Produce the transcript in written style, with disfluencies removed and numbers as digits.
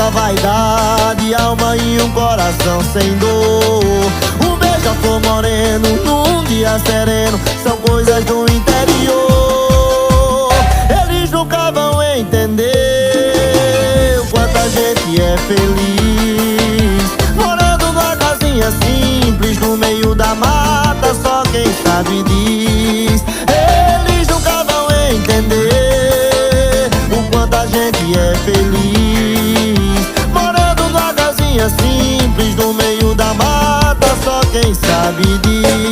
pouca vaidade, alma e um coração sem dor. Um beija-flor moreno num dia sereno são coisas do interior. Eles nunca vão entender o quanto a gente é feliz morando numa casinha simples no meio da mata, só quem sabe diz. Eles nunca vão entender o quanto a gente é feliz morando numa casinha simples no meio da mata, só quem sabe diz.